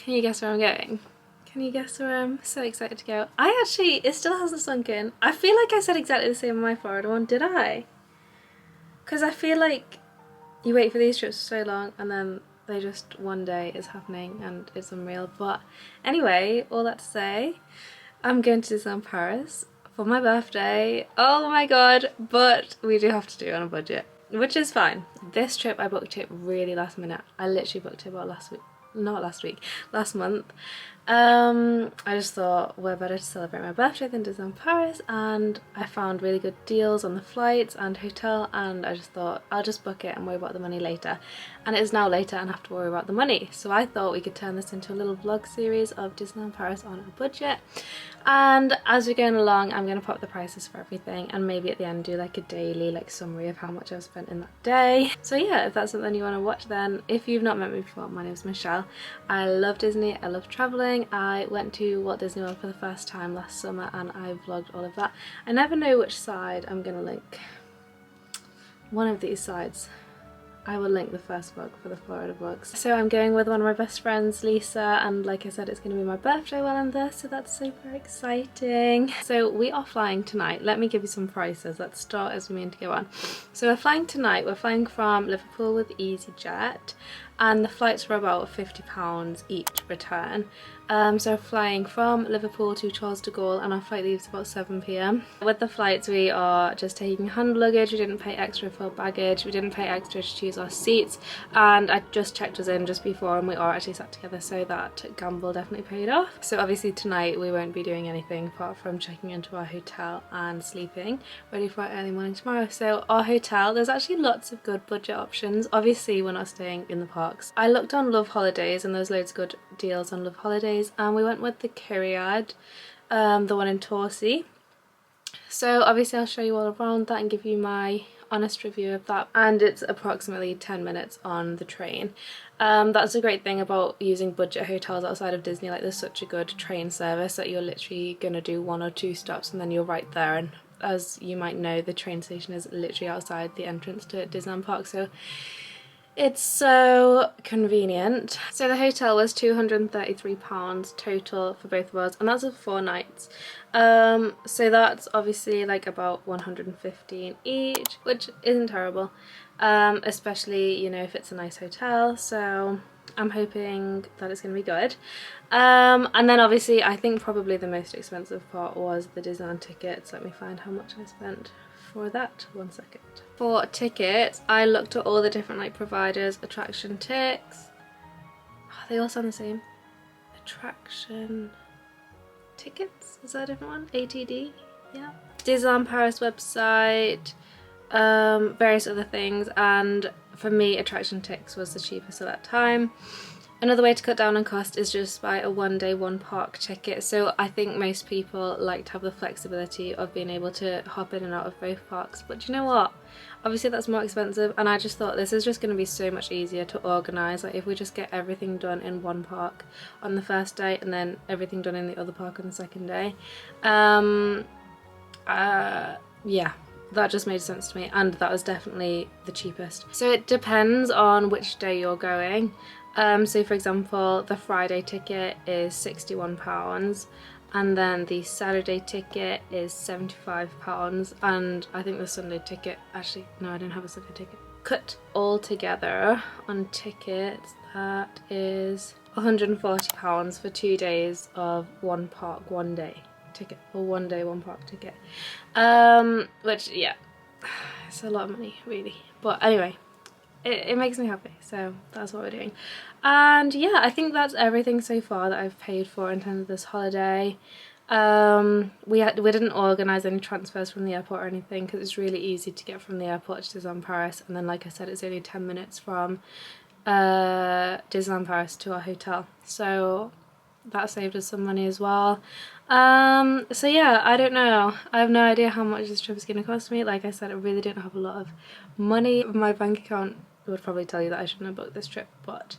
Can you guess where I'm going? Can you guess where I'm so excited to go? It still hasn't sunk in. I feel like I said exactly the same on my Florida one, did I? Because I feel like you wait for these trips for so long and then they just one day is happening and it's unreal. But anyway, all that to say, I'm going to Disneyland Paris for my birthday. Oh my god, but we do have to do it on a budget, which is fine. This trip I booked it really last minute. I literally booked it about last month. I just thought we're better to celebrate my birthday than Disneyland Paris, and I found really good deals on the flights and hotel, and I just thought I'll just book it and worry about the money later. And it is now later and I have to worry about the money, so I thought we could turn this into a little vlog series of Disneyland Paris on a budget. And as we're going along, I'm going to pop the prices for everything and maybe at the end do like a daily summary of how much I've spent in that day. So yeah, if that's something you want to watch, then if you've not met me before, my name's Michelle. I love Disney, I love travelling. I went to Walt Disney World for the first time last summer and I vlogged all of that. I never know which side I'm going to link. One of these sides. I will link the first vlog for the Florida vlogs. So I'm going with one of my best friends, Lisa, and like I said, it's going to be my birthday while I'm there, so that's super exciting. So we are flying tonight. Let me give you some prices. Let's start as we mean to go on. So we're flying tonight. We're flying from Liverpool with EasyJet, and the flights were about £50 each return. So flying from Liverpool to Charles de Gaulle, and our flight leaves about 7 p.m. With the flights we are just taking hand luggage, we didn't pay extra for baggage, we didn't pay extra to choose our seats, and I just checked us in just before and we are actually sat together, so that gamble definitely paid off. So obviously tonight we won't be doing anything apart from checking into our hotel and sleeping, ready for our early morning tomorrow. So our hotel, there's actually lots of good budget options. Obviously we're not staying in the parks. I looked on Love Holidays and there's loads of good deals on Love Holidays, and we went with the Kyriad, the one in Torcy. So obviously I'll show you all around that and give you my honest review of that, and it's approximately 10 minutes on the train. That's the great thing about using budget hotels outside of Disney, like there's such a good train service that you're literally gonna do 1 or 2 stops and then you're right there. And as you might know, the train station is literally outside the entrance to Disneyland Park, so it's so convenient. So the hotel was £233 total for both of us, and that's for 4 nights. So that's obviously like about 115 each, which isn't terrible, especially, you know, if it's a nice hotel. So I'm hoping that it's going to be good. And then obviously I think probably the most expensive part was the Disneyland tickets. Let me find how much I spent for that. 1 second. For tickets, I looked at all the different providers. Attraction Tix. Oh, they all sound the same. Attraction Tickets? Is that a different one? ATD? Yeah. Disneyland Paris website. Various other things, and for me Attraction Tix was the cheapest at that time. Another way to cut down on cost is just buy a 1-day 1-park ticket. So I think most people like to have the flexibility of being able to hop in and out of both parks, but you know what, obviously that's more expensive, and I just thought this is just going to be so much easier to organise, like if we just get everything done in one park on the first day and then everything done in the other park on the second day. Yeah, that just made sense to me, and that was definitely the cheapest. So it depends on which day you're going. So for example, the Friday ticket is £61, and then the Saturday ticket is £75, and I think the Sunday ticket, actually no, I don't have a Sunday ticket. Cut all together on tickets, that is £140 for 2 days of 1 park 1 day ticket, or 1 day 1 park ticket, which, yeah, it's a lot of money really, but anyway, it makes me happy, so that's what we're doing. And yeah, I think that's everything so far that I've paid for in terms of this holiday. We didn't organise any transfers from the airport or anything, because it's really easy to get from the airport to Disneyland Paris, and then like I said, it's only 10 minutes from Disneyland Paris to our hotel, so that saved us some money as well. So yeah, I don't know, I have no idea how much this trip is going to cost me. Like I said, I really don't have a lot of money. My bank account would probably tell you that I shouldn't have booked this trip, but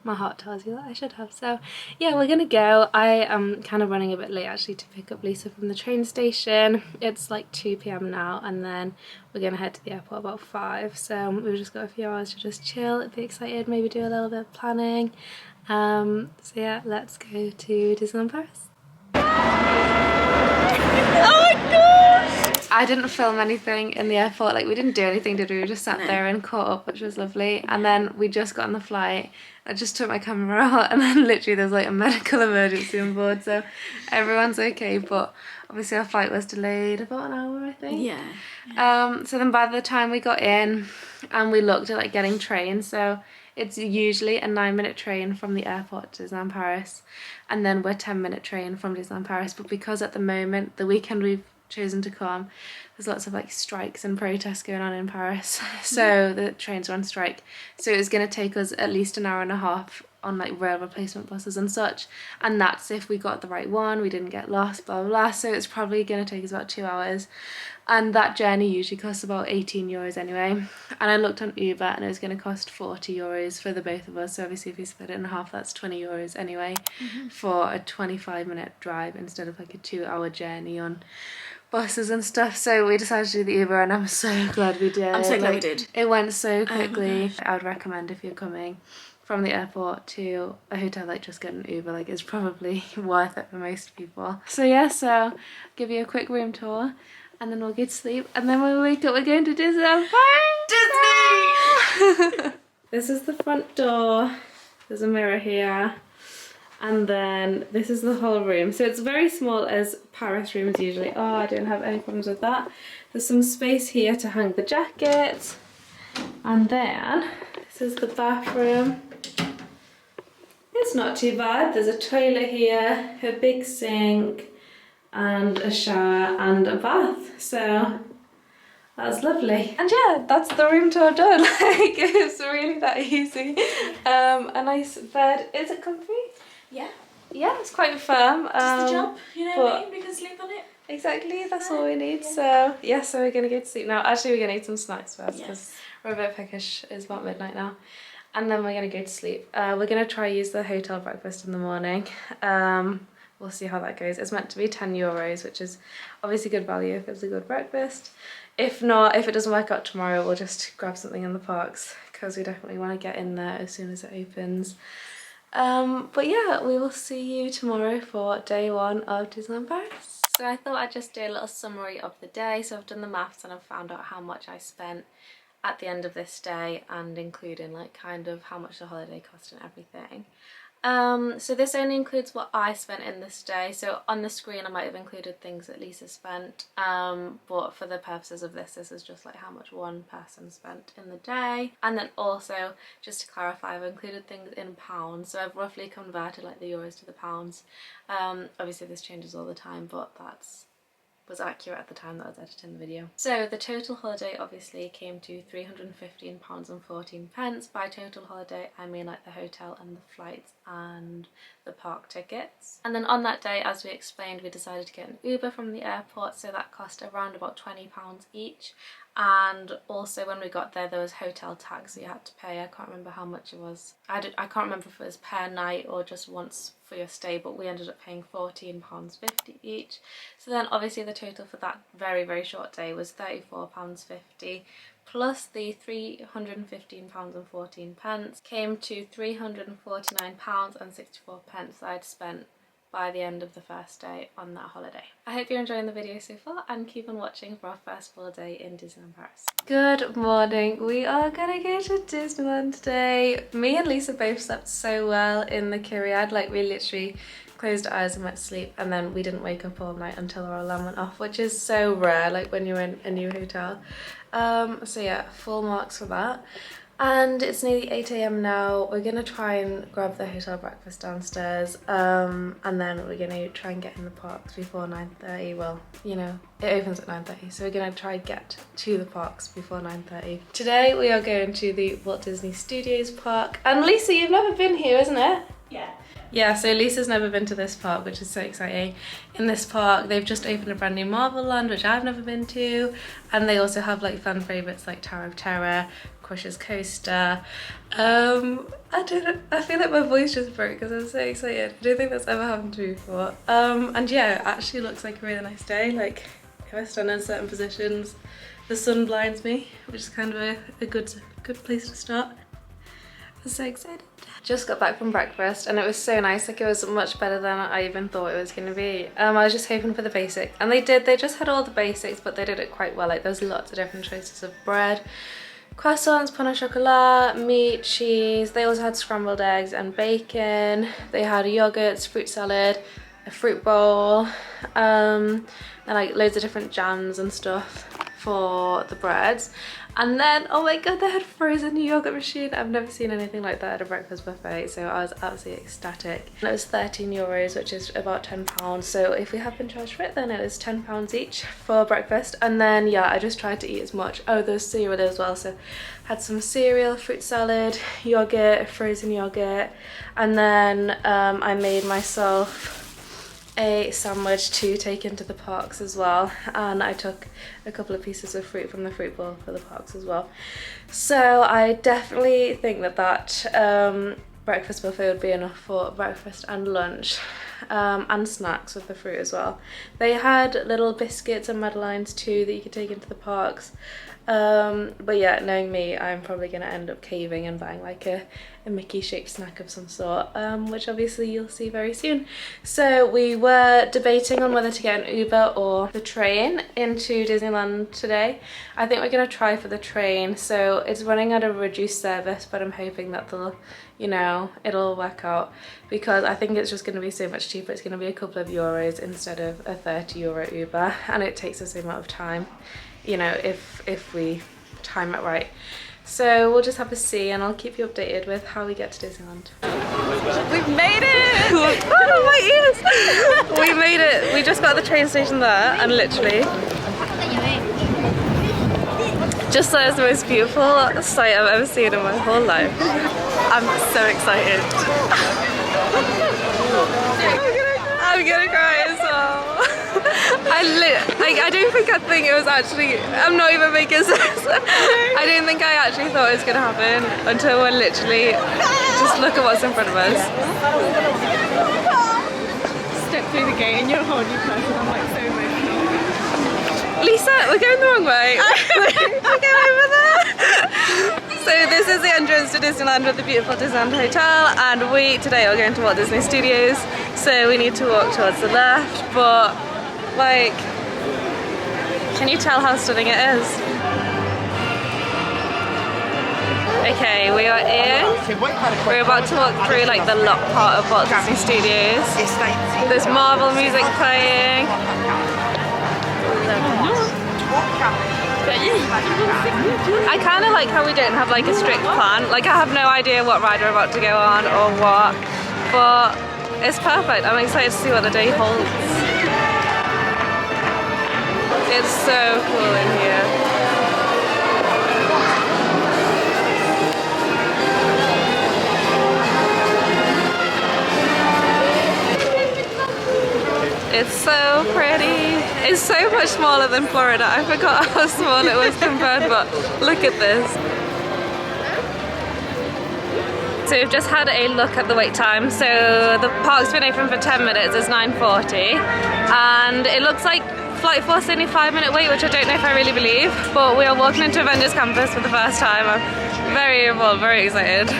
My heart tells you that I should have. So yeah, we're gonna go. I am kind of running a bit late actually to pick up Lisa from the train station. It's like 2 p.m. now, and then we're gonna head to the airport about 5. So we've just got a few hours to just chill, be excited, maybe do a little bit of planning. So yeah, let's go to Disneyland Paris. Oh my gosh! I didn't film anything in the airport, like we didn't do anything, did we? We just sat there and caught up, which was lovely. And then we just got on the flight. I just took my camera out, and then literally there's like a medical emergency on board, so everyone's okay, but obviously our flight was delayed about an hour, I think. Yeah. So then by the time we got in and we looked at like getting trains, so it's usually a 9-minute train from the airport to Disneyland Paris, and then we're 10-minute train from Disneyland Paris. But because at the moment, the weekend we've chosen to come, there's lots of like strikes and protests going on in Paris, so the trains are on strike. So it was going to take us at least an hour and a half on like rail replacement buses and such, and that's if we got the right one, we didn't get lost, blah blah blah. So it's probably going to take us about 2 hours, and that journey usually costs about 18 euros anyway. And I looked on Uber and it was going to cost 40 euros for the both of us, so obviously if we split it in half, that's 20 euros anyway, for a 25-minute drive instead of like a 2-hour journey on buses and stuff. So we decided to do the Uber, and I'm so glad we did. I'm so glad we did. It went so quickly. I would recommend, if you're coming from the airport to a hotel, like just get an Uber, like it's probably worth it for most people. So yeah, so give you a quick room tour and then we'll get to sleep, and then when we wake up we're going to Disneyland Paris! Disney! This is the front door, there's a mirror here, and then this is the whole room. So it's very small as Paris rooms usually. Oh, I don't have any problems with that. There's some space here to hang the jacket, and then this is the bathroom. It's not too bad. There's a toilet here, a big sink, and a shower and a bath. So that's lovely. And yeah, that's the room tour done. Like, it's really that easy. A nice bed. Is it comfy? Yeah. Yeah, it's quite firm. Does the job, you know what I mean? We can sleep on it. Exactly, that's all we need. So yeah, so we're gonna go to sleep now. Actually, we're gonna eat some snacks first because we're a bit peckish. It's about midnight now. And then we're going to go to sleep. We're going to try use the hotel breakfast in the morning. We'll see how that goes. It's meant to be 10 euros, which is obviously good value if it's a good breakfast. If not, if it doesn't work out tomorrow, we'll just grab something in the parks, because we definitely want to get in there as soon as it opens. But yeah, we will see you tomorrow for day 1 of Disneyland Paris. So I thought I'd just do a little summary of the day. So I've done the maths and I've found out how much I spent at the end of this day, and including like kind of how much the holiday cost and everything. So this only includes what I spent in this day. So on the screen I might have included things that Lisa spent, but for the purposes of this is just like how much one person spent in the day. And then also, just to clarify, I've included things in pounds, so I've roughly converted like the euros to the pounds. Obviously this changes all the time, but that's was accurate at the time that I was editing the video. So the total holiday obviously came to £315.14. By total holiday I mean like the hotel and the flights and the park tickets. And then on that day, as we explained, we decided to get an Uber from the airport, so that cost around about £20 each. And also when we got there was hotel tax that you had to pay. I can't remember how much it was. I can't remember if it was per night or just once for your stay, but we ended up paying £14.50 each. So then obviously the total for that very, very short day was £34.50, plus the £315.14 came to £349.64 that I'd spent by the end of the first day on that holiday. I hope you're enjoying the video so far, and keep on watching for our first full day in Disneyland Paris. Good morning, we are gonna go to Disneyland today. Me and Lisa both slept so well in the Kyriad, like we literally closed our eyes and went to sleep, and then we didn't wake up all night until our alarm went off, which is so rare, like when you're in a new hotel. So yeah, full marks for that. And it's nearly 8 AM now. We're gonna try and grab the hotel breakfast downstairs, and then we're gonna try and get in the parks before 9:30. Well, you know, it opens at 9:30, so we're gonna try and get to the parks before 9:30. Today we are going to the Walt Disney Studios park. And Lisa, you've never been here, isn't it? Yeah. Yeah, so Lisa's never been to this park, which is so exciting. In this park, they've just opened a brand new Marvel land, which I've never been to. And they also have like fan favourites like Tower of Terror, Crush's Coaster. I feel like my voice just broke because I'm so excited. I don't think that's ever happened to me before. And yeah, it actually looks like a really nice day. Like if I stand in certain positions, the sun blinds me, which is kind of a good place to start. I'm so excited. Just got back from breakfast and it was so nice. Like it was much better than I even thought it was going to be. I was just hoping for the basics, and they just had all the basics, but they did it quite well. Like there was lots of different choices of bread, croissants, pain au chocolat, meat, cheese. They also had scrambled eggs and bacon. They had yogurts, fruit salad, a fruit bowl, and like loads of different jams and stuff for the breads. And then, oh my god, they had frozen yogurt machine. I've never seen anything like that at a breakfast buffet, so I was absolutely ecstatic. And it was €13, which is about £10. So if we have been charged for it, then it was £10 each for breakfast. And then, yeah, I just tried to eat as much. Oh, there's cereal as well. So had some cereal, fruit salad, yogurt, frozen yogurt. And then I made myself a sandwich to take into the parks as well, and I took a couple of pieces of fruit from the fruit bowl for the parks as well. So I definitely think that breakfast buffet would be enough for breakfast and lunch, and snacks with the fruit as well. They had little biscuits and madeleines too that you could take into the parks. But yeah, knowing me, I'm probably going to end up caving and buying like a Mickey shaped snack of some sort, which obviously you'll see very soon. So we were debating on whether to get an Uber or the train into Disneyland today. I think we're going to try for the train. So it's running at a reduced service, but I'm hoping that they'll, you know, it'll work out, because I think it's just going to be so much cheaper. It's going to be a couple of euros instead of a €30 Uber, and it takes the same amount of time, you know, if we time it right. So we'll just have to see, and I'll keep you updated with how we get to Disneyland. We've made it! Oh my ears! We made it! We just got to the train station there, and literally just saw the most beautiful sight I've ever seen in my whole life. I'm so excited. I'm gonna cry as well. I don't think it was actually, I'm not even making sense. I don't think I actually thought it was gonna happen until we're literally, just look at what's in front of us. Step through the gate and you're a whole new person. I'm like so emotional. Lisa, we're going the wrong way. We're going over there. So this is the entrance to Disneyland with the beautiful Disneyland Hotel, and we today are going to Walt Disney Studios, so we need to walk towards the left, but like, can you tell how stunning it is? Okay, we are in. We're about to walk through like the lot part of Walt Disney Studios. There's Marvel music playing. I kind of like how we don't have like a strict plan. Like I have no idea what ride we're about to go on or what, but it's perfect. I'm excited to see what the day holds. It's so cool in here. It's so pretty. It's so much smaller than Florida. I forgot how small it was compared, but look at this. So we've just had a look at the wait time. So the park's been open for 10 minutes, it's 9:40. And it looks like Flight Force only 5-minute wait, which I don't know if I really believe. But we are walking into Avengers Campus for the first time. I'm very involved, very excited.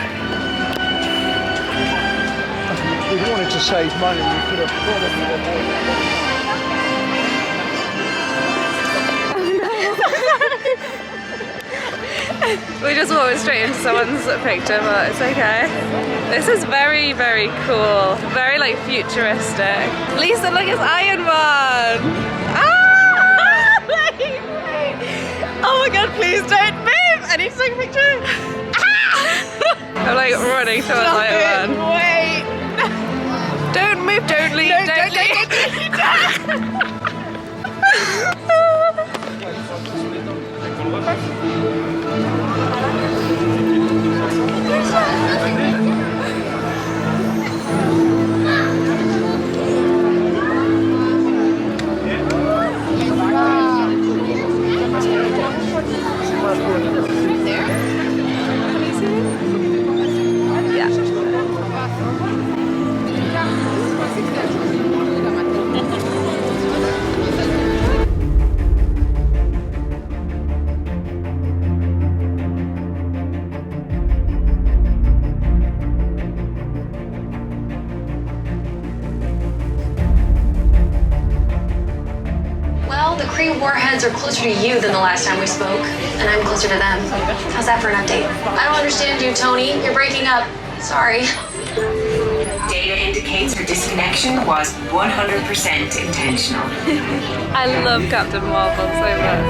We wanted to save money, we could have probably... We just walked straight into someone's picture, but it's okay. This is very, very cool. Very like futuristic. Lisa, look, it's Iron Man! Ah! Wait. Oh my god, please don't move! I need to take a picture. Ah! I'm like running towards Iron Man. Wait! Don't move, don't leave, No, don't leave. Kree warheads are closer to you than the last time we spoke, and I'm closer to them. How's that for an update? I don't understand you, Tony. You're breaking up. Sorry. Data indicates her disconnection was 100% intentional. I love Captain Marvel so much.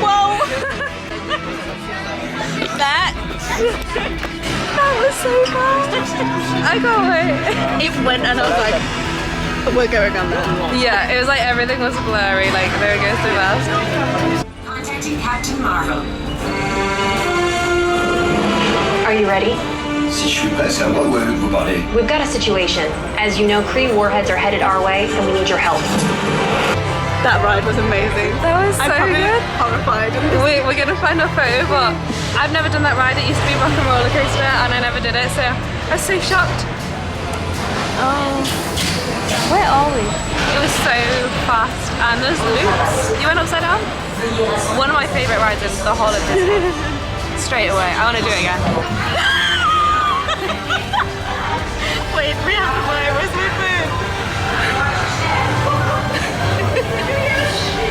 Whoa! That was so bad. I can't wait. it went, and I was like, we're going on that. Yeah, it was like everything was blurry, like they were going so fast. Contacting Captain Marvel. Are you ready? Si je suis prêt, c'est à moi ou à vous parler? We've got a situation. As you know, Kree warheads are headed our way, and we need your help. That ride was amazing. That was so I'm good. horrified. We're gonna find a photo, but I've never done that ride. It used to be Rock and Roller Coaster, and I never did it, so I was so shocked. Oh, where are we? It was so fast, and there's loops. You went upside down? One of my favourite rides in the whole of Disney. Straight away, I want to do it again. Wait, we have to buy. Where's my food?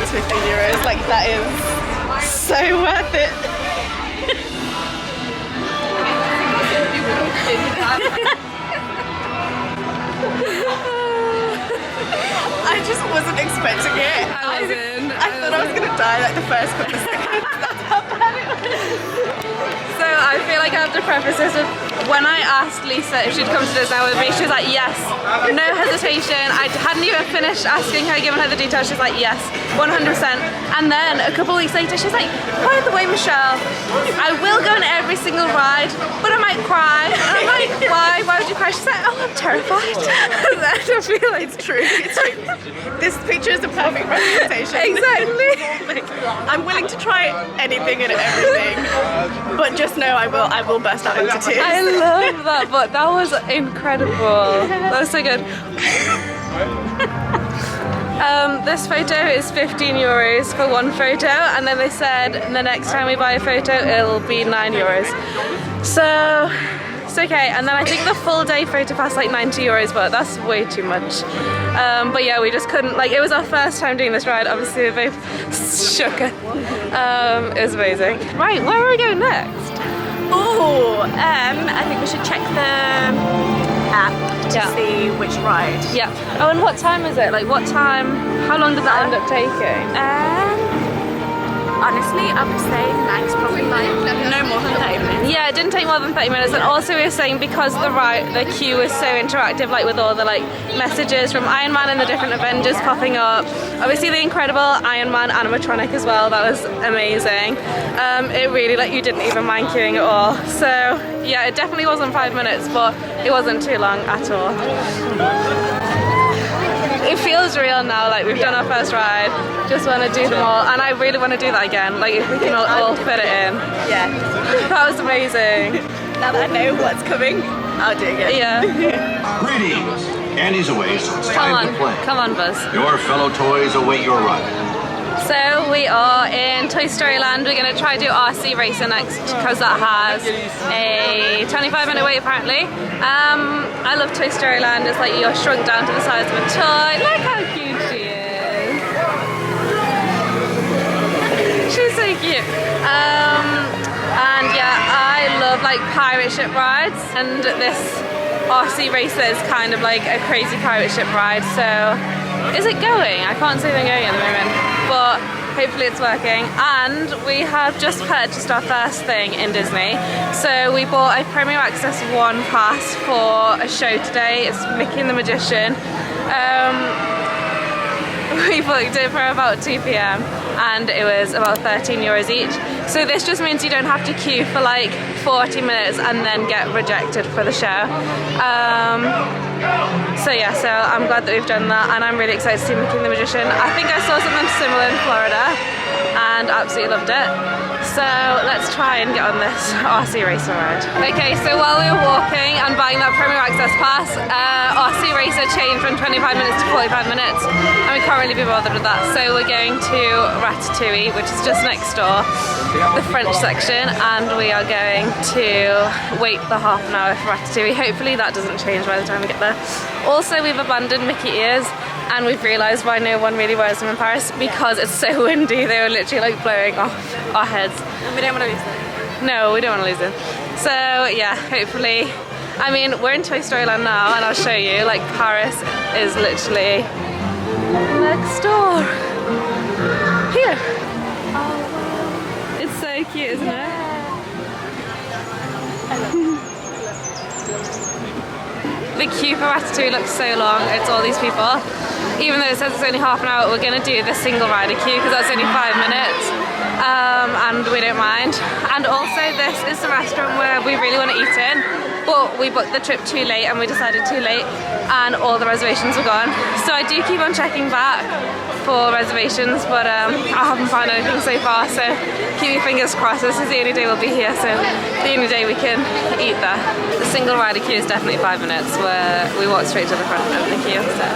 It's 15 euros. Like, that is so worth it. I just wasn't expecting it. I thought I was gonna die like the first couple of seconds. That's how bad it was. So I feel like I have to preface this with, when I asked Lisa if she'd come to Disneyland with me, she was like, yes, no hesitation. I hadn't even finished asking her, giving her the details, she's like, yes, 100%. And then a couple of weeks later, she's like, by the way, Michelle, I will go on every single ride, but I might cry. And I'm like, why? Why would you cry? She's like, oh, I'm terrified. And I don't feel like It's true. It's true. This picture is a perfect representation. Exactly. Like, I'm willing to try anything and everything, but just know I will burst out into tears. I love that, but that was incredible. That was so good. This photo is 15 euros for one photo, and then they said the next time we buy a photo it'll be 9 euros. So it's okay. And then I think the full day photo pass like 90 euros, but that's way too much. But yeah, we just couldn't, like, it was our first time doing this ride. Obviously we both shook it. It was amazing. Right, where are we going next? Oh, I think we should check the app to see which ride. Yeah. Oh, and what time is it? Like, what time? How long did that end up taking? Honestly, I would say max probably like no more than 30 minutes. Yeah, it didn't take more than 30 minutes, and also we were saying because the queue was so interactive, like with all the like messages from Iron Man and the different Avengers popping up. Obviously the incredible Iron Man animatronic as well, that was amazing. It really, like, you didn't even mind queuing at all. So yeah, it definitely wasn't 5 minutes, but it wasn't too long at all. It feels real now, like we've done our first ride, just want to do them all, and I really want to do that again, like if we can all fit it in. Yeah. That was amazing. Now that I know what's coming, I'll do it again. Yeah. Greetings! Andy's away, so it's time to play. Come on, Buzz. Your fellow toys await your ride. So we are in Toy Story Land. We're going to try to do RC Racer next because that has a 25-minute wait apparently. I love Toy Story Land. It's like you're shrunk down to the size of a toy. Look how cute she is. She's so cute. And yeah, I love like pirate ship rides, and this RC Racer is kind of like a crazy pirate ship ride. So is it going? I can't see them going at the moment, but hopefully it's working. And we have just purchased our first thing in Disney. So we bought a Premier Access 1 pass for a show today. It's Mickey and the Magician. We booked it for about 2 p.m. and it was about 13 euros each. So this just means you don't have to queue for like 40 minutes and then get rejected for the show. So yeah, so I'm glad that we've done that, and I'm really excited to see Mickey and the Magician. I think I saw something similar in Florida and absolutely loved it. So let's try and get on this RC Racer ride. Okay, so while we were walking and buying that Premier Access pass, RC Racer changed from 25 minutes to 45 minutes, and we can't really be bothered with that. So we're going to Ratatouille, which is just next door. the French section, and we are going to wait the half an hour for Ratatouille. Hopefully that doesn't change by the time we get there. Also, we've abandoned Mickey ears, and we've realised why no one really wears them in Paris, because it's so windy. They were literally like blowing off our heads. And we don't want to lose them. No, we don't want to lose them. So yeah, hopefully, I mean, we're in Toy Story Land now, and I'll show you, like, Paris is literally next door. Here. It's so cute, isn't it? The queue for Ratatouille looks so long. It's all these people. Even though it says it's only half an hour, we're going to do the single rider queue because that's only 5 minutes. And we don't mind. And also, this is the restaurant where we really want to eat in, but we booked the trip too late, and we decided too late, and all the reservations were gone. So I do keep on checking back for reservations, but I haven't found anything so far, so keep your fingers crossed. This is the only day we'll be here, so the only day we can eat there. The single rider queue is definitely 5 minutes, where we walk straight to the front of the queue. So.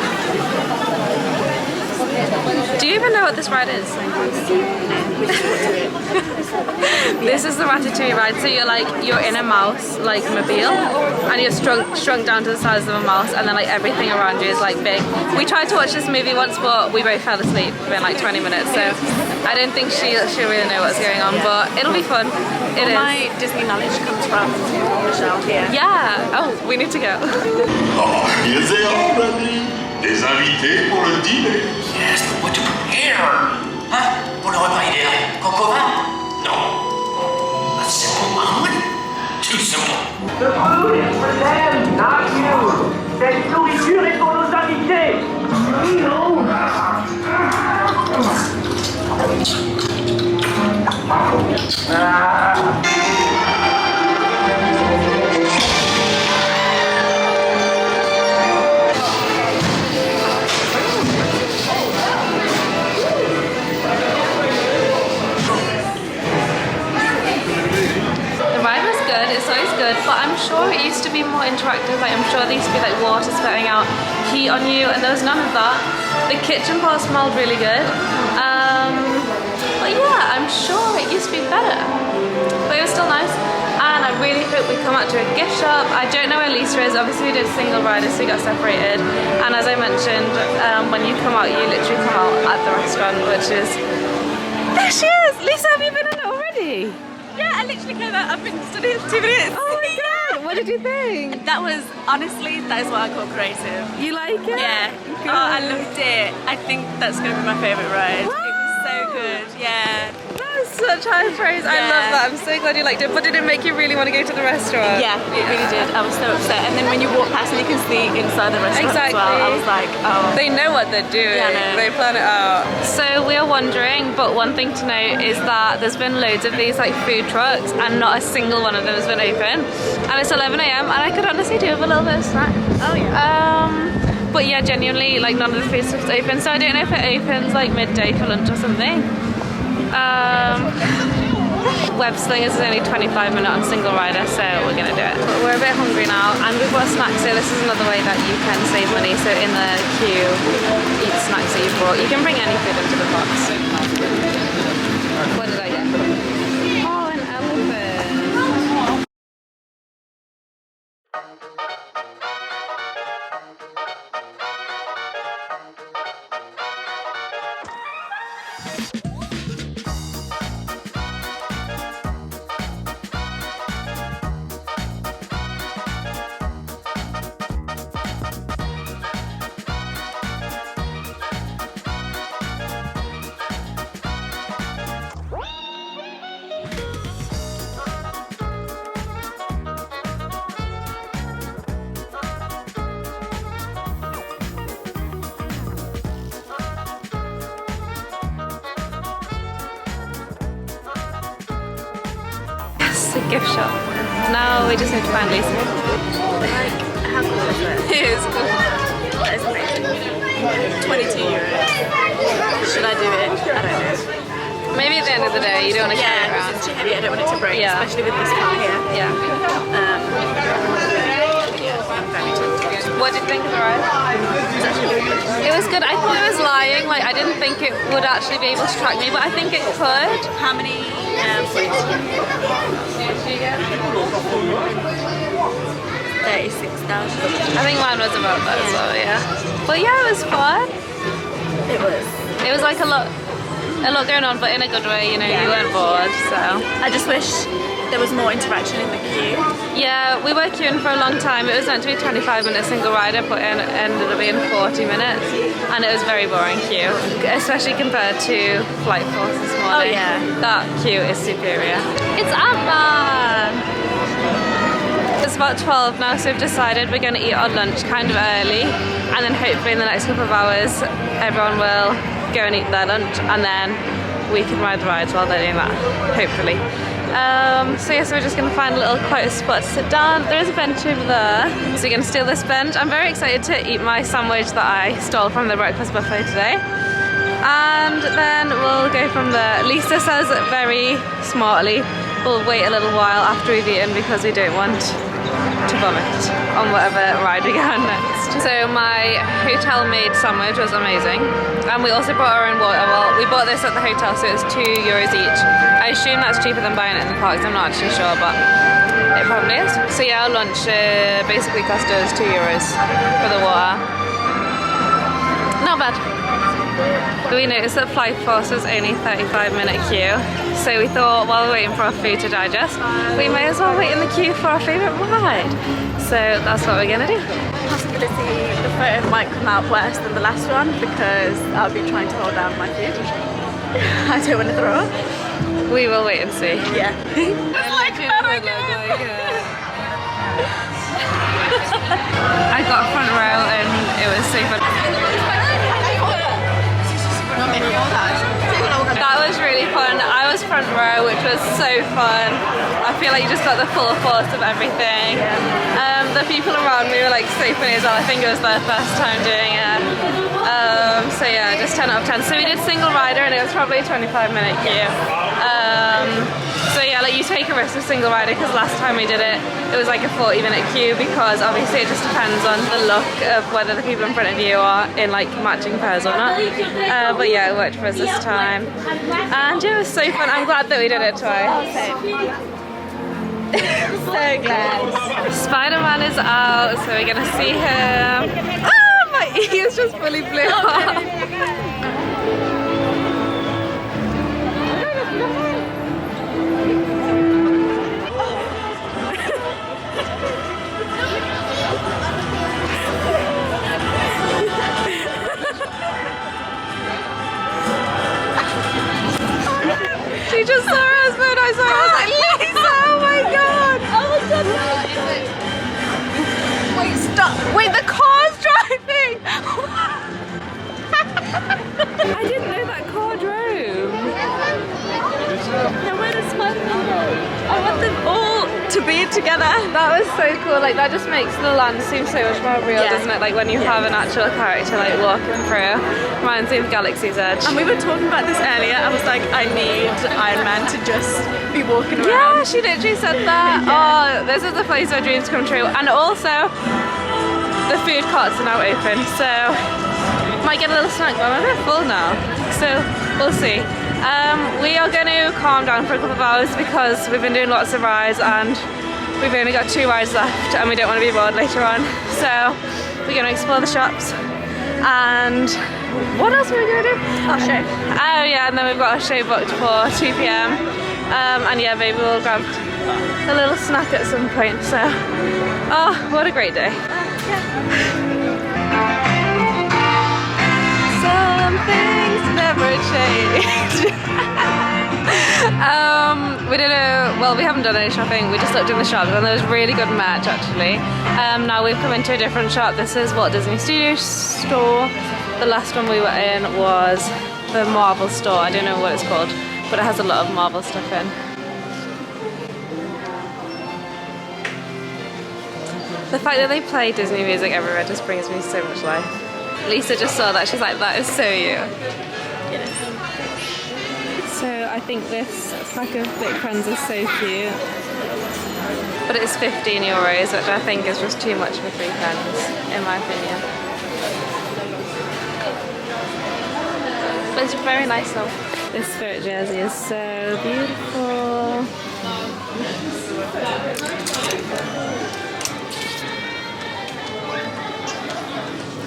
Do you even know what this ride is? This is the Ratatouille ride, so you're in a mouse, like, mobile, and you're shrunk down to the size of a mouse, and then like everything around you is like big. We tried to watch this movie once, but we both fell asleep within like 20 minutes, so I don't think she'll really know what's going on, but it'll be fun. It is. My Disney knowledge comes from Michelle here. Yeah. Oh, we need to go. Oh, here's they are ready. Des invités pour le dîner. Yes, but what to prepare? Hein? Pour le repas idéal, coq au vin? Non. A simple omelet? Too simple. The food is for them, not you. Cette nourriture est pour nos invités. But I'm sure it used to be more interactive. Like, I'm sure there used to be like water spitting out heat on you, and there was none of that. The kitchen part smelled really good. But yeah, I'm sure it used to be better. But it was still nice. And I really hope we come out to a gift shop. I don't know where Lisa is. Obviously we did single rider, so we got separated. And as I mentioned, when you come out, you literally come out at the restaurant, which is... There she is! Lisa, have you been in it already? Yeah, I literally came out. I've been studying 2 minutes. Oh my god, what did you think? That was, honestly, that is what I call creative. You like it? Yeah. Good. Oh, I loved it. I think that's going to be my favourite ride. What? It was so good, yeah. That was such high praise. I love that. I'm so glad you liked it. But did it make you really want to go to the restaurant? Yeah, it really did. I was so upset. And then when you walk past and you can see inside the restaurant as well, I was like, oh. They know what they're doing. Yeah, I know. They plan it out. So we are wondering, but one thing to note is that there's been loads of these like food trucks, and not a single one of them has been open. And it's 11 AM, and I could honestly do with a little bit of snack. Oh yeah. But yeah, genuinely, like, none of the food stuff's open, so I don't know if it opens like midday for lunch or something. Web Slingers is only 25-minute on single rider, so we're gonna do it. But we're a bit hungry now, and we've got snacks, so this is another way that you can save money. So in the queue, eat snacks that you've brought. You can bring any food into the box. What did I get? Oh, an elephant. A gift shop. Now we just need to find Lisa. Like, how cool is it? It is cool. That is amazing. 22 euros. Should I do it? I don't know. Maybe at the end of the day, you don't want to carry it Yeah, around. it's too heavy. I don't want it to break, Yeah. especially with this car here. Yeah. Yeah, I'm very tempted. What did you think of the ride? It was good. I thought it was lying. Like I didn't think it would actually be able to track me, but I think it could. How many points did you get? 36,000. I think mine was about that as well, yeah. But yeah, it was fun. It was. It was like a lot going on, but in a good way, you know, you weren't bored, so. I just wish there was more interaction in the queue. Yeah, we were queuing for a long time. It was meant to be 25-minute single rider, but it ended up being 40 minutes. And it was very boring queue, especially compared to Flight Force this morning. Oh yeah. That queue is superior. It's Ant-Man! It's about 12 now, so we've decided we're going to eat our lunch kind of early, and then hopefully in the next couple of hours everyone will go and eat their lunch, and then we can ride the rides while they're doing that, hopefully. So yeah, so we're just going to find a little quiet spot to sit down. There is a bench over there, so we're going to steal this bench. I'm very excited to eat my sandwich that I stole from the breakfast buffet today. And then we'll go from there. Lisa says very smartly, we'll wait a little while after we've eaten because we don't want to vomit on whatever ride we go on next. So my hotel made sandwich was amazing, and we also brought our own water. Well, we bought this at the hotel, so it was €2 each. I assume that's cheaper than buying it in the parks. I'm not actually sure, but it probably is. So yeah, our lunch basically cost us €2 for the water. Not bad. We noticed that Flight Force was only 35-minute queue, so we thought while we're waiting for our food to digest, we may as well wait in the queue for our favourite ride. So that's what we're going to do. Possibility the photo might come out worse than the last one because I'll be trying to hold down my food. I don't want to throw up. We will wait and see. Yeah. I got front row and it was so fun. That was really fun. I was front row, which was so fun. I feel like you just got the full force of everything. The people around me were like so funny as well. I think it was their first time doing it. So yeah, just 10 out of 10. So we did single rider and it was probably a 25-minute queue. So yeah, like you take a risk with single rider because last time we did it, it was like a 40-minute queue because obviously it just depends on the look of whether the people in front of you are in like matching pairs or not. But yeah, it worked for us this time. And yeah, it was so fun. I'm glad that we did it twice. So glad. Spider-Man is out, so we're gonna see him. Ah, my ears just fully blew off. She just saw her husband. I saw her. I was like, Lisa, oh my god. Oh my god. Wait, stop. Wait, the car's driving. I didn't know that car drove. Now where does Spider-Man go? I want them all to be together. That was so cool. Like that just makes the land seem so much more real, doesn't it? Like when you have an actual character like walking through. Reminds me of Galaxy's Edge. And we were talking about this earlier. I was like, I need Iron Man to just be walking around. Yeah, she literally said that. Oh, this is the place where dreams come true. And also, the food carts are now open, so might get a little snack, but I'm a bit full now. So we'll see. We are going to calm down for a couple of hours because we've been doing lots of rides and we've only got 2 rides left and we don't want to be bored later on. So we're going to explore the shops and what else are we going to do? Our show. Oh yeah, and then we've got a show booked for 2 PM. And yeah, maybe we'll grab a little snack at some point. So, oh, what a great day. Some things never change. We haven't done any shopping, we just looked in the shops and there was really good merch actually. Now we've come into a different shop. This is Walt Disney Studios store. The last one we were in was the Marvel store. I don't know what it's called, but it has a lot of Marvel stuff in. The fact that they play Disney music everywhere just brings me so much life. Lisa just saw that, she's like, that is so you. Yes. So I think this pack of Big Pens is so cute. But it's €15, which I think is just too much for 3 pens. in my opinion. But it's very nice though. This spirit jersey is so beautiful.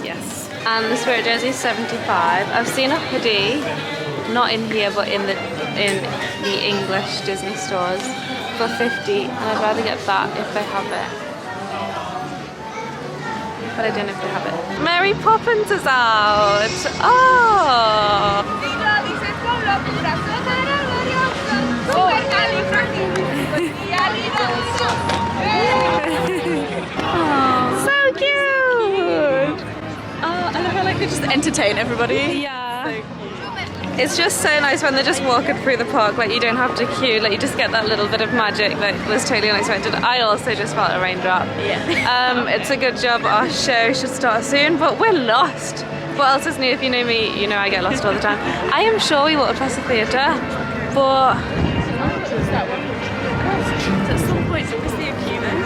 Yes. And the spirit jersey is 75. I've seen a hoodie, not in here but in the English Disney stores, for 50, and I'd rather get that if they have it. But I don't know if they have it. Mary Poppins is out! Oh! So cute! I love how like they just entertain everybody. Yeah. So cute. It's just so nice when they're just walking through the park, like you don't have to queue, like you just get that little bit of magic that was totally unexpected. I also just felt a raindrop. Yeah. It's a good job. Our show should start soon, but we're lost. What else is new? If you know me, you know I get lost all the time. I am sure we walked past the theatre, but... At some point, we see a queue then.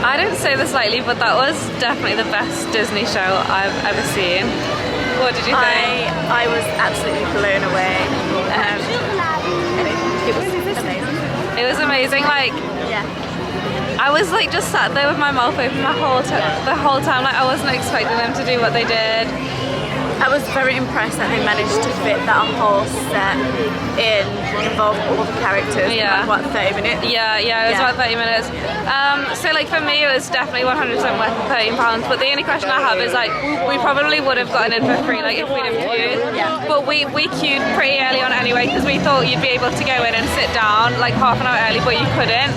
I don't say this lightly, but that was definitely the best Disney show I've ever seen. What did you think? I was absolutely blown away. And it was amazing. It was amazing. Like, Yeah. I was like just sat there with my mouth open the whole time. Like I wasn't expecting them to do what they did. I was very impressed that they managed to fit that whole set in, involve all the characters in like, what, 30 minutes? Yeah, it was about 30 minutes. So like for me it was definitely 100% worth the £13, but the only question I have is like, we probably would have gotten in for free like if we'd have queued. But we queued pretty early on anyway because we thought you'd be able to go in and sit down like half an hour early, but you couldn't.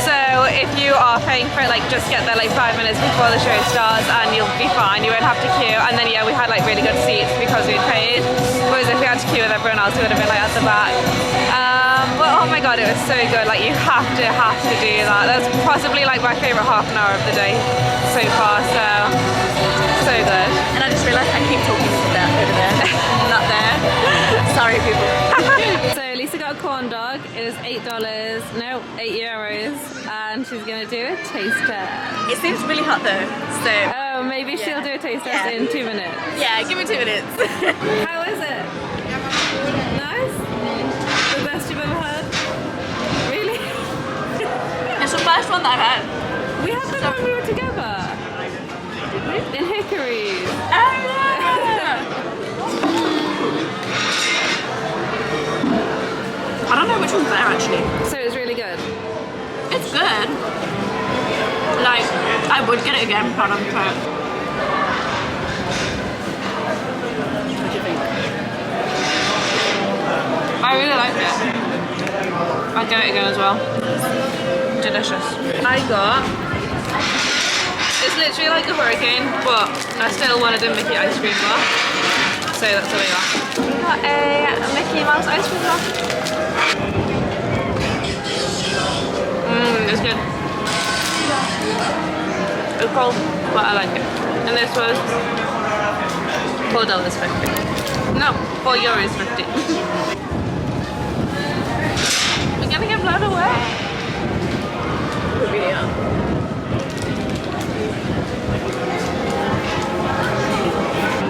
So if you are paying for it, like just get there like 5 minutes before the show starts and you'll be fine, you won't have to queue. And then we had like really good seats because we'd paid, whereas if we had to queue with everyone else we would have been like at the back. But oh my god, it was so good. Like you have to do that. That's possibly like my favourite half an hour of the day so far, so good. And I just realised I keep talking to that over there, not there. Sorry people. So Lisa got a corn dog. It was €8, no, €8, and she's gonna do a taste test. It seems really hot though, so. Oh, maybe she'll do a taste test in 2 minutes. Yeah, give me 2 minutes. How is it? Nice? The best you've ever had? Really? It's the first one that I've had. We had them when we were together. In Hickories. Oh yeah! I don't know which one's better actually. So it's really good. It's I would get it again, pardon me. What do you think? I really liked it. I'd get it again as well. Delicious. I got, it's literally like a hurricane, but I still wanted a Mickey ice cream bar. So that's what I got. I got a Mickey Mouse ice cream bar. It's good. It's cold, but I like it. And this was $4.50. No, €4.50. We're gonna get blown away. We really are.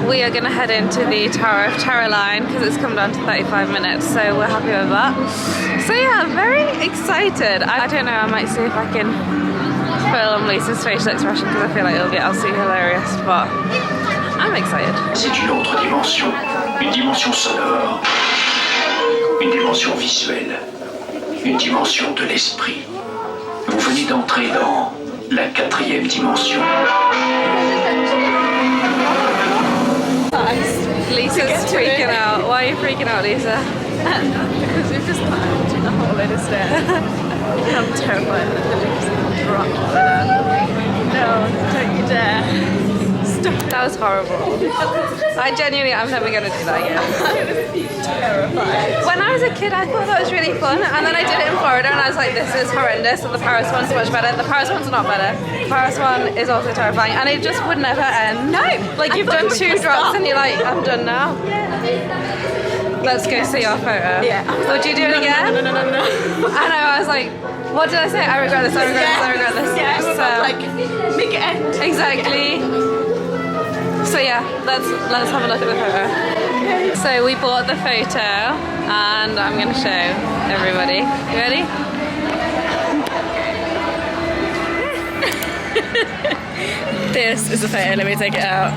We are gonna head into the Tower of Terror line because it's come down to 35 minutes, so we're happy with that. So yeah, I'm very excited. I don't know, I might see if I can film Lisa's facial expression because I feel like it'll be absolutely hilarious, but I'm excited. C'est une autre dimension, une dimension sonore, une dimension visuelle, une dimension de l'esprit. Vous venez d'entrer dans la 4e dimension. Lisa's freaking out. Why are you freaking out, Lisa? Because we've just climbed a whole load of stairs. I'm terrified that they're just drop that. No, don't you dare. Stop. That was horrible. I've never gonna do that again. I was terrified. When I was a kid, I thought that was really fun, and then I did it in Florida, and I was like, this is horrendous, and the Paris one's much better. The Paris one's not better. The Paris one is also terrifying, and it just would never end. No! Like, you've done 2 drops, and you're like, I'm done now. Let's go see our photo. Yeah. Would you do it again? No. I know, I was like, what did I say? I regret this, I regret this, I regret this. Yeah, So, like, make it end. exactly. So yeah, let's have a look at the photo. Okay. So we bought the photo and I'm going to show everybody. You ready? This is the photo, let me take it out.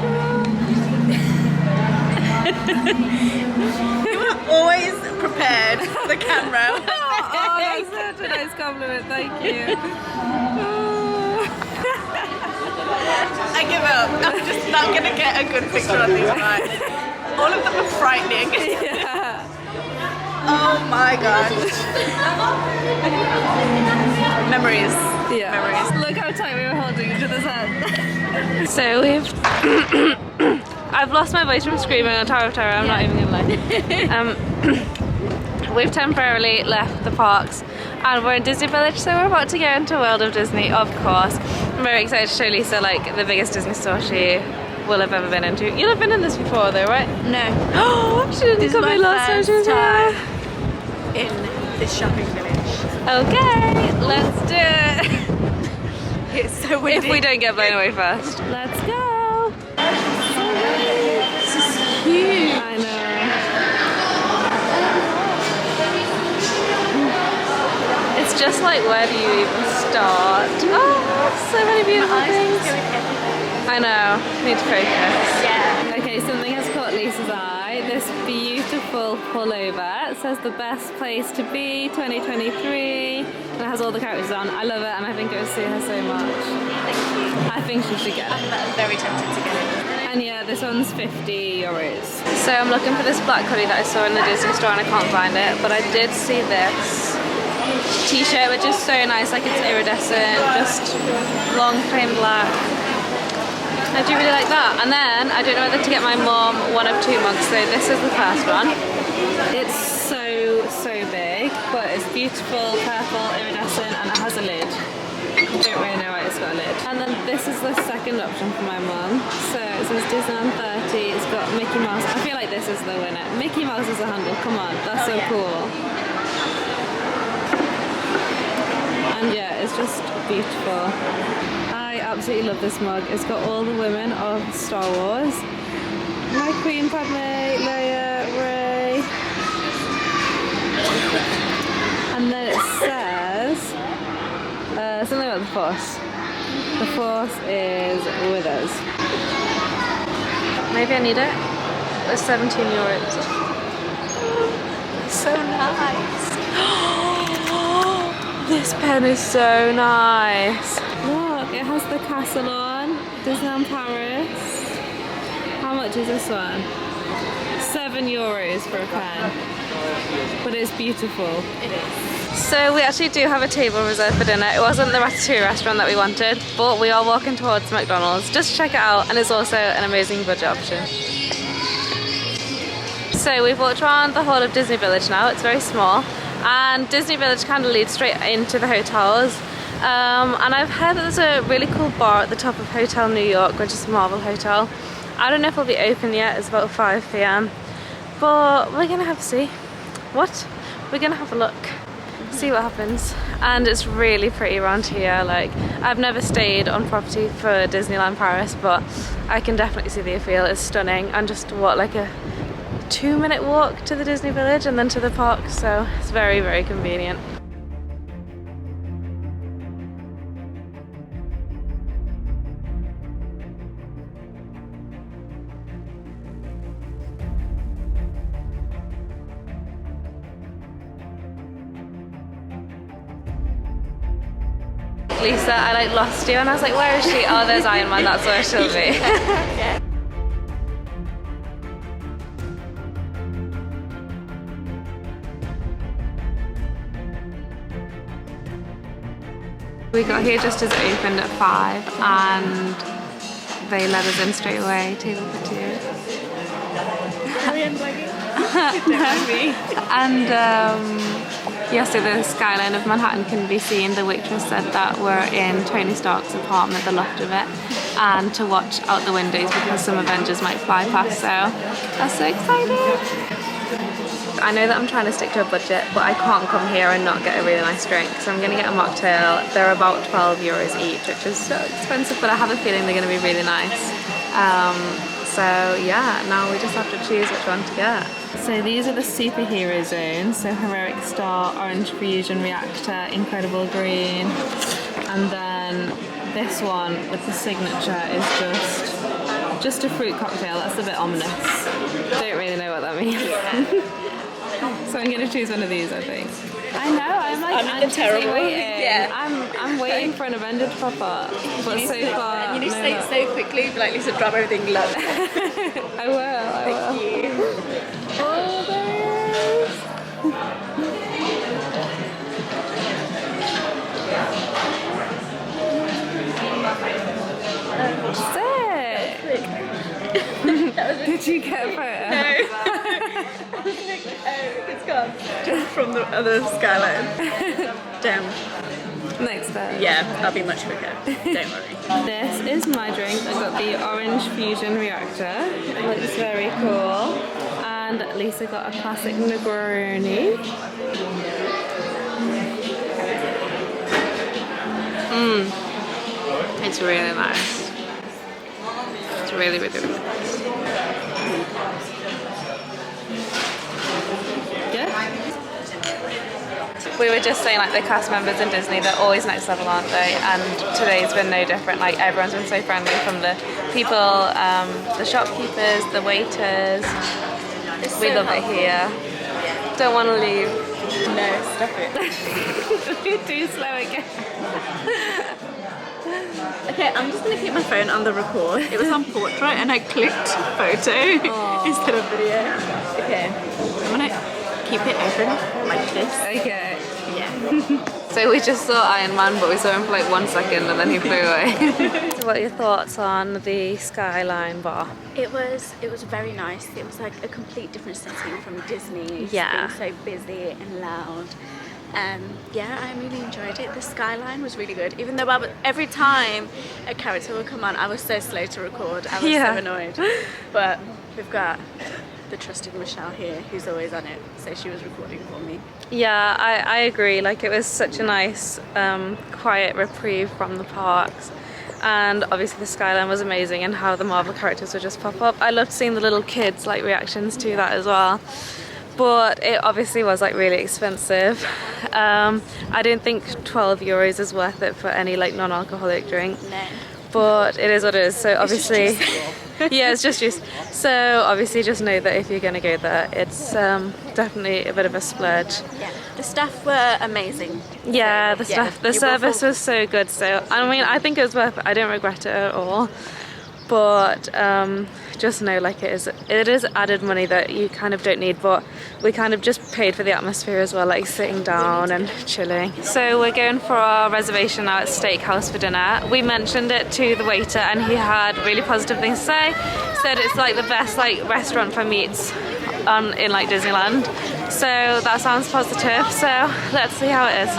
You were always prepared for the camera. Oh, that's such a nice compliment, thank you. I give up. I'm just not gonna get a good picture on these guys. All of them are frightening. Yeah. Oh my gosh. Memories. Yeah. Memories. Look how tight we were holding each other's hand. So we've I've lost my voice from screaming on Tower of Terror, I'm not even gonna lie. We've temporarily left the parks and we're in Disney Village, so we're about to go into World of Disney, of course. I'm very excited to show Lisa like the biggest Disney store she will have ever been into. You'll have been in this before though, right? No. Oh, she didn't This come is in my last time she first was here. time in this shopping village. Okay, let's do it. It's so windy. If we don't get blown away first. Let's go. This is huge. I know. It's just like, where do you even start? Oh, so many beautiful things. I know, need to focus. Yeah. Okay, something has caught Lisa's eye. This beautiful pullover. It says the best place to be 2023. And it has all the characters on. I love it and I think it would suit her so much. Thank you. I think she should get it. I'm very tempted to get it. And yeah, this one's €50. So I'm looking for this black hoodie that I saw in the Disney store and I can't find it, but I did see this t-shirt which is so nice, like it's iridescent, just long plain black. I do really like that. And then I don't know whether to get my mom one of 2 mugs, so this is the first one. It's so big, but it's beautiful, purple, iridescent, and it has a lid. I don't really know why it's got a lid. And then this is the second option for my mum. So it says Disneyland 30, it's got Mickey Mouse. I feel like this is the winner. Mickey Mouse is a handle, come on, that's so cool. And yeah, it's just beautiful. I absolutely love this mug. It's got all the women of Star Wars. My Queen, Padme, Leia, Rey. And then it says something about the Force. The Force is with us. Maybe I need it. It's €17. So nice. This pen is so nice. Look, it has the castle on, Disneyland Paris. How much is this one? €7 for a pen. But it's beautiful. It is. So we actually do have a table reserved for dinner. It wasn't the ratatouille restaurant that we wanted, but we are walking towards McDonald's just to check it out, and it's also an amazing budget option. So we've walked around the whole of Disney Village now. It's very small, and Disney Village kind of leads straight into the hotels. And I've heard that there's a really cool bar at the top of Hotel New York, which is a Marvel hotel. I don't know if it'll be open yet. It's about 5 p.m. but we're gonna have to see. What? We're gonna have a look, see what happens. And it's really pretty around here. Like, I've never stayed on property for Disneyland Paris, but I can definitely see the appeal. It's stunning, and just what, like a 2-minute walk to the Disney Village and then to the park, so it's very, very convenient. Lisa, I like lost you, and I was like, where is she? Oh, there's Iron Man, that's where she'll be. Yeah. We got here just as it opened at 5, and they let us in straight away, table for 2. And yes, so the skyline of Manhattan can be seen. The waitress said that we're in Tony Stark's apartment, the loft of it, and to watch out the windows because some Avengers might fly past, so that's so exciting. I know that I'm trying to stick to a budget, but I can't come here and not get a really nice drink, so I'm going to get a mocktail. They're about €12 each, which is so expensive, but I have a feeling they're going to be really nice. So yeah, now we just have to choose which one to get. So these are the superhero zones, so Heroic Star, Orange Fusion Reactor, Incredible Green, and then this one with the signature is just a fruit cocktail. That's a bit ominous. Don't really know what that means. So I'm going to choose one of these, I think. I know, I'm like anxiously waiting. Yeah. I'm waiting for an Avenger to pop up, but so far, you need to no say it luck. so quickly, like Lisa, drop everything low. I will. Thank you. Oh, there it is. Sick. Did you get a photo? No. It's gone. Just from the other skyline. Damn. Next time. Yeah, that'll be much quicker. Don't worry. This is my drink. I got the Orange Fusion Reactor. It looks very cool. And Lisa got a classic Negroni. It's really nice. It's really, really, really nice. Good. We were just saying, like, the cast members in Disney, they're always next level, aren't they? And today's been no different. Like, everyone's been so friendly, from the people, the shopkeepers, the waiters. We love it here. Don't want to leave. No, stop it. You're too slow again. Okay, I'm just going to keep my phone on the record. It was on portrait and I clicked photo instead of video. Okay, I'm going to keep it open like this. Okay. Yeah. So we just saw Iron Man, but we saw him for like 1 second and then he flew away. So what are your thoughts on the Skyline bar? It was very nice. It was like a complete different setting from Disney. Yeah. It's been so busy and loud. Yeah, I really enjoyed it. The skyline was really good. Even though every time a character would come on, I was so slow to record. I was so annoyed. But we've got the trusted Michelle here, who's always on it. So she was recording for me. Yeah, I agree. Like, it was such a nice, quiet reprieve from the parks. And obviously the skyline was amazing, and how the Marvel characters would just pop up. I loved seeing the little kids' like reactions to that as well. But it obviously was like really expensive. I don't think €12 is worth it for any like non-alcoholic drink. No. But it is what it is. So obviously Yeah, it's just juice. So obviously just know that if you're going to go there, it's definitely a bit of a splurge. Yeah, the staff were amazing. Yeah, the stuff, the service was so good. So I mean, I think it was worth it. I don't regret it at all. But just know, like, it is added money that you kind of don't need. But we kind of just paid for the atmosphere as well, like sitting down and chilling. So we're going for our reservation now at Steakhouse for dinner. We mentioned it to the waiter, and he had really positive things to say. Said it's like the best like restaurant for meats in like Disneyland. So that sounds positive. So let's see how it is.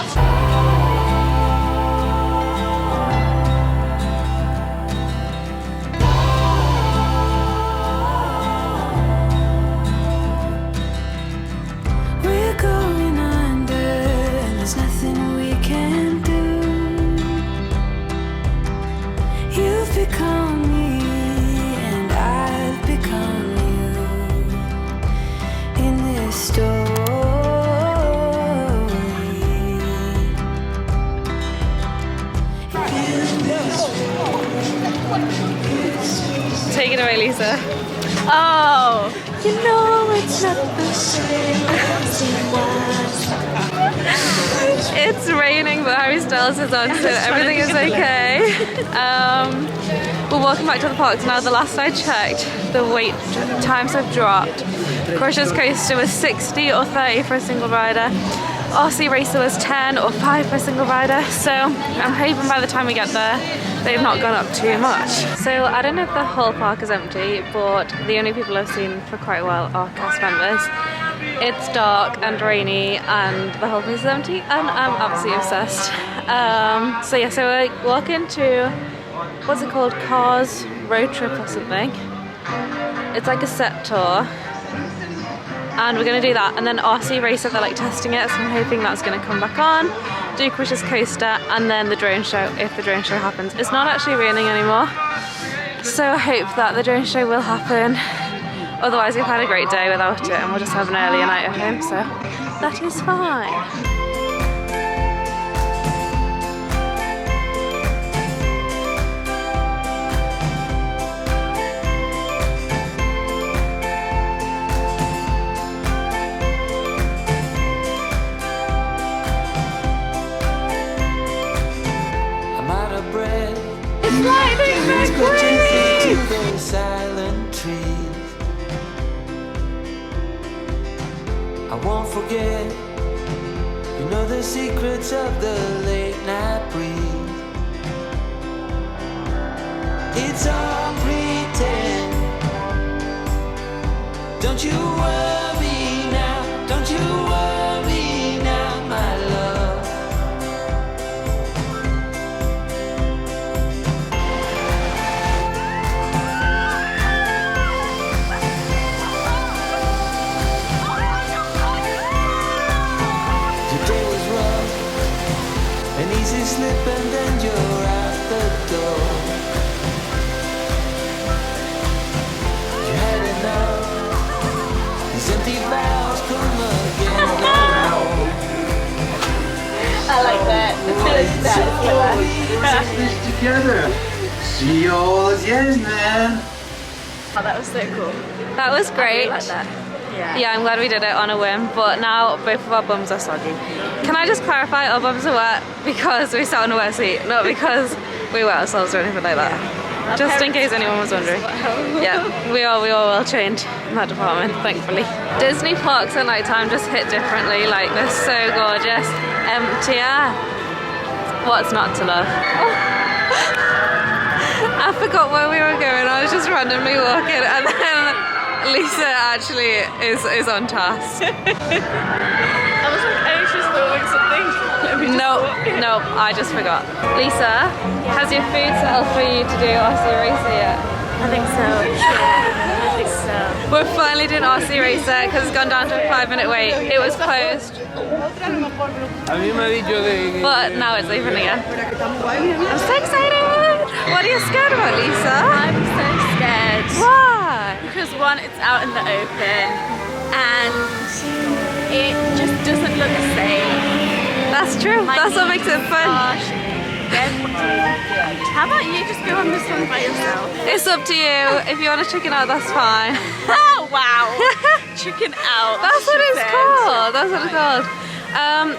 Take it away, Lisa. Oh, you know it's not the same as it was. It's raining, but Harry Styles is on, so everything is okay. We're walking back to the parks now. The last I checked, the wait times have dropped. Crushers Coaster was 60 or 30 for a single rider. RC Racer was 10 or 5 for a single rider. So I'm hoping by the time we get there, they've not gone up too much. So I don't know if the whole park is empty, but the only people I've seen for quite a while are cast members. It's dark and rainy and the whole place is empty, and I'm absolutely obsessed. So yeah, so we're walking to, what's it called, Cars Road Trip or something. It's like a set tour, and we're gonna do that, and then RC Racer, they're like testing it, so I'm hoping that's gonna come back on. Do Crushers Coaster, and then the drone show, if the drone show happens. It's not actually raining anymore, so I hope that the drone show will happen. Otherwise we've had a great day without it, and we'll just have an earlier night at home, so that is fine. I won't forget, you know the secrets of the late night breeze. It's all pretend. Don't you worry now, don't you worry now, my love. Easy slip and then you're out the door. You had enough. These empty vows come again. I like that. Let's do this together. See you all again, man. Oh, that was so cool. That was great. I really like that. Yeah, I'm glad we did it on a whim, but now both of our bums are soggy. Can I just clarify, our bums are wet because we sat on a wet seat, not because we wet ourselves or anything like that. Yeah. Just in case anyone was wondering. Yeah, we are well trained in that department, thankfully. Disney parks at night time just hit differently, like they're so gorgeous. Emptier. What's not to love? I forgot where we were going, I was just randomly walking, and then Lisa actually is on task. I was like, oh, she's filming something. No, I just forgot. Lisa, has your food settled for you to do RC Racer yet? I think so. Yeah, I think so. We're finally doing RC Racer because it's gone down to a 5-minute wait. It was closed, but now it's open again. I'm so excited! What are you scared about, Lisa? I'm so scared. Why? Because one, it's out in the open, and it just doesn't look safe. That's true. That's what makes it fun. How about you just go on this one by yourself? It's up to you. If you want to chicken out, that's fine. Wow. Chicken out. That's what it's called. That's what it's called.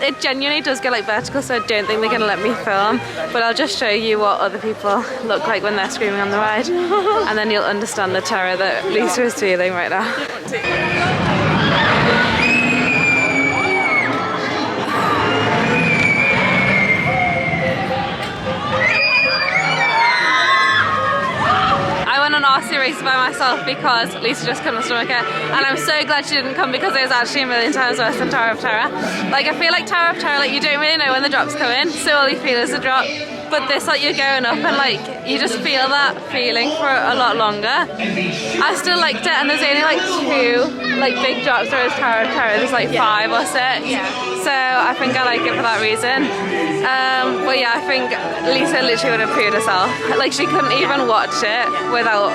It genuinely does get like vertical, so I don't think they're gonna let me film, but I'll just show you what other people look like when they're screaming on the ride, and then you'll understand the terror that Lisa is feeling right now. RC race by myself because Lisa just couldn't stomach it, and I'm so glad she didn't come because it was actually a million times worse than Tower of Terror. Like, I feel like Tower of Terror, like, you don't really know when the drop's coming, so all you feel is a drop, but this, like, you're going up and like you just feel that feeling for a lot longer. I still liked it, and there's only like 2 like big drops, whereas Tower of Terror there's like 5 or 6, so I think I like it for that reason. But yeah, I think Lisa literally would have pooed herself. Like, she couldn't even watch it without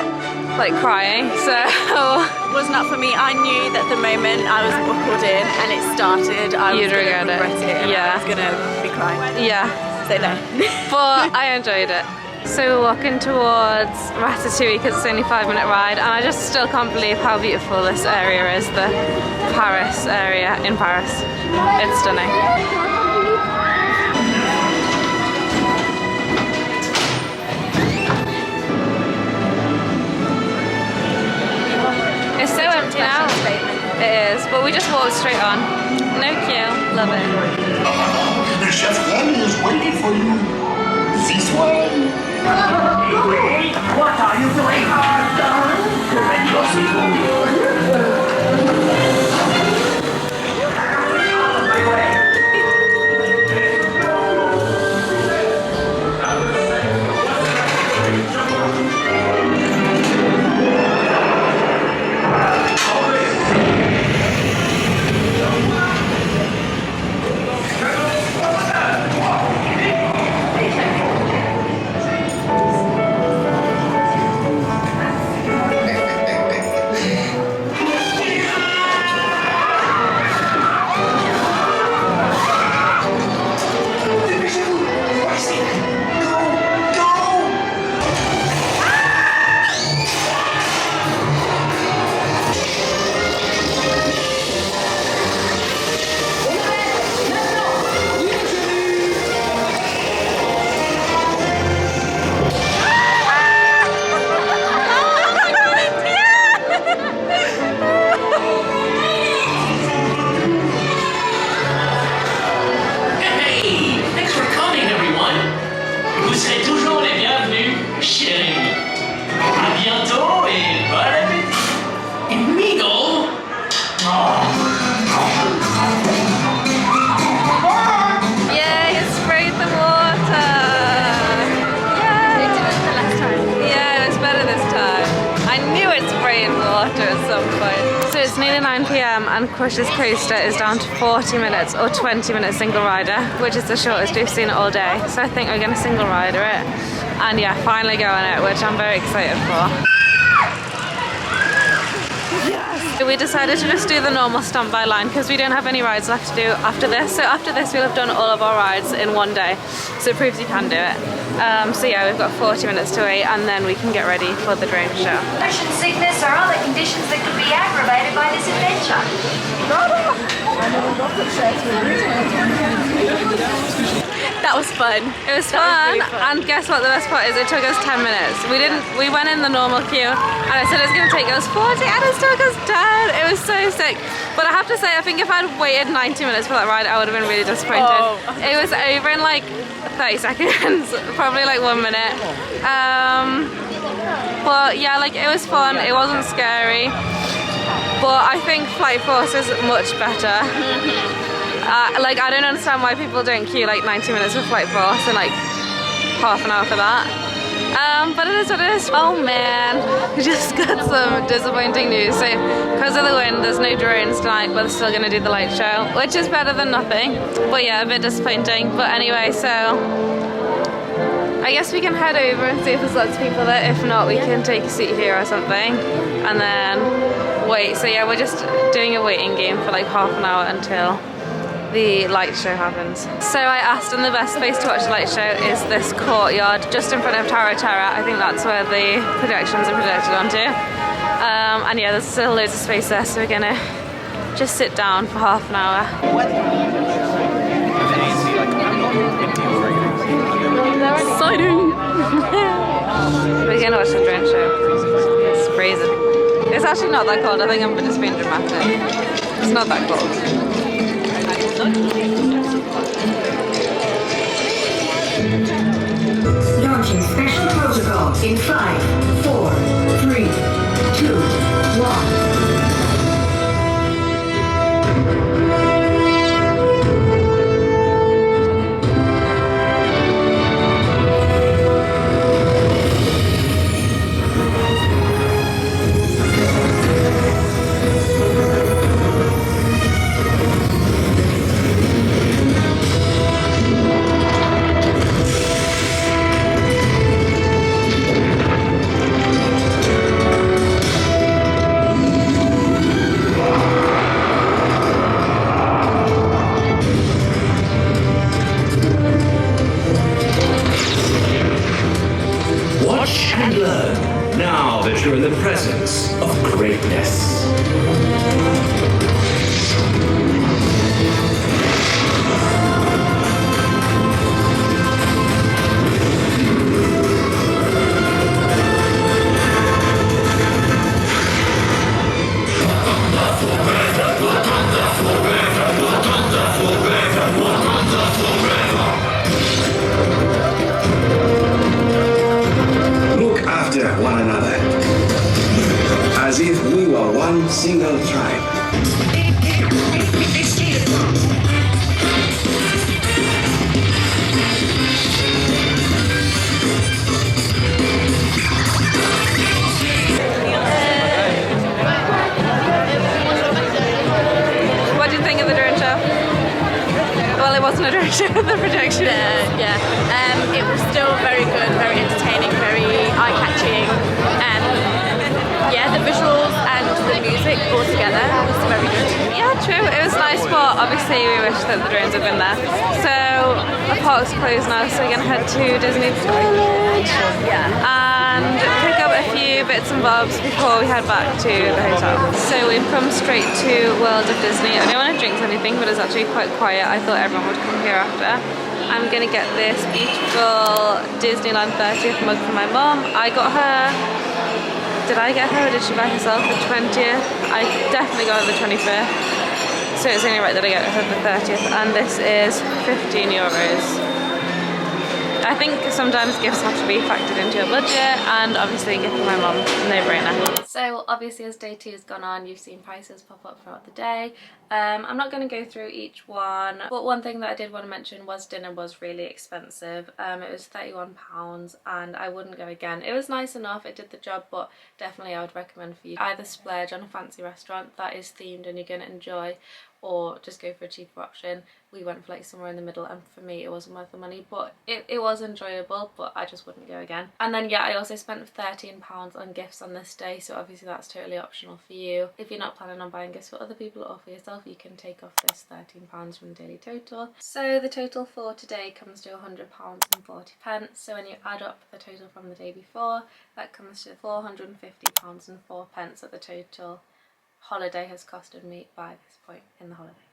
like crying, so it was not for me. I knew that the moment I was buckled in and it started, I was going to regret it. Yeah. I was going to be crying. Yeah. So no. But I enjoyed it. So we're walking towards Ratatouille because it's only a 5-minute ride, and I just still can't believe how beautiful this area is, the Paris area in Paris. It's stunning. It's so empty now. It is, but we just walked straight on. No queue. Love it. Chef Remy is waiting for you. This way. Wait, what are you doing? And Crush's coaster is down to 40 minutes or 20 minutes single rider, which is the shortest we've seen it all day. So I think we're going to single rider it, and yeah, finally go on it, which I'm very excited for. Yes! We decided to just do the normal standby line because we don't have any rides left to do after this. So after this we'll have done all of our rides in one day, so it proves you can do it. So yeah, we've got 40 minutes to wait, and then we can get ready for the drone show. Motion sickness or other conditions that could be aggravated by this adventure. That was fun. It was fun, really fun. And guess what the best part is? It took us 10 minutes. We went in the normal queue, and I said it was going to take us 40, and it took us 10. It was so sick. But I have to say, I think if I'd waited 90 minutes for that ride, I would have been really disappointed. Oh. It was over in like 30 seconds, probably like 1 minute. But yeah, like it was fun. It wasn't scary. But I think Flight Force is much better. Like, I don't understand why people don't queue like 90 minutes for Flight Force and like half an hour for that. But it is what it is. Oh man, we just got some disappointing news. So because of the wind, there's no drones tonight, but they're still going to do the light show, which is better than nothing. But yeah, a bit disappointing. But anyway, so I guess we can head over and see if there's lots of people there. If not, we can take a seat here or something and then wait. So yeah, we're just doing a waiting game for like half an hour until the light show happens. So I asked, and the best place to watch the light show is this courtyard just in front of Tower of Terror. I think that's where the projections are projected onto. And yeah, there's still loads of space there, so we're gonna just sit down for half an hour. Exciting! We're gonna watch the drone show. It's freezing. It's actually not that cold. I think I'm just being dramatic. It's not that cold. Launching special protocol in 5, 4, 3, 2, 1. Watch and learn now that you're in the presence of greatness. Look after one another, as if we were one single tribe. What do you think of the drone show? Well, it wasn't a drone show, the projection. Yeah. It was still very good, very entertaining, very eye-catching. Yeah, the visuals and the music all together was very good. Yeah, true. It was nice, but obviously we wish that the drones had been there. So the park's closed now, so we're gonna head to Disney Village and pick up a few bits and bobs before we head back to the hotel. So we've come straight to World of Disney. I don't want to drink anything, but it's actually quite quiet. I thought everyone would come here after. I'm gonna get this beautiful Disneyland 30th mug for my mom. I got her. Did I get her or did she buy herself the 20th? I definitely got her the 25th. So it's only right that I get her the 30th. And this is €15. I think sometimes gifts have to be factored into your budget, and obviously a gift for my mum, no brainer. So obviously as day 2 has gone on, you've seen prices pop up throughout the day. I'm not going to go through each one, but one thing that I did want to mention was dinner was really expensive. It was £31 and I wouldn't go again. It was nice enough, it did the job, but definitely I would recommend for you either splurge on a fancy restaurant that is themed and you're going to enjoy, or just go for a cheaper option. We went for like somewhere in the middle, and for me it wasn't worth the money, but it was enjoyable, but I just wouldn't go again. And then yeah, I also spent £13 on gifts on this day, so obviously that's totally optional for you. If you're not planning on buying gifts for other people or for yourself, you can take off this £13 from the daily total. So the total for today comes to £100.40. So when you add up the total from the day before, that comes to £450.04 that the total holiday has costed me by this point in the holiday.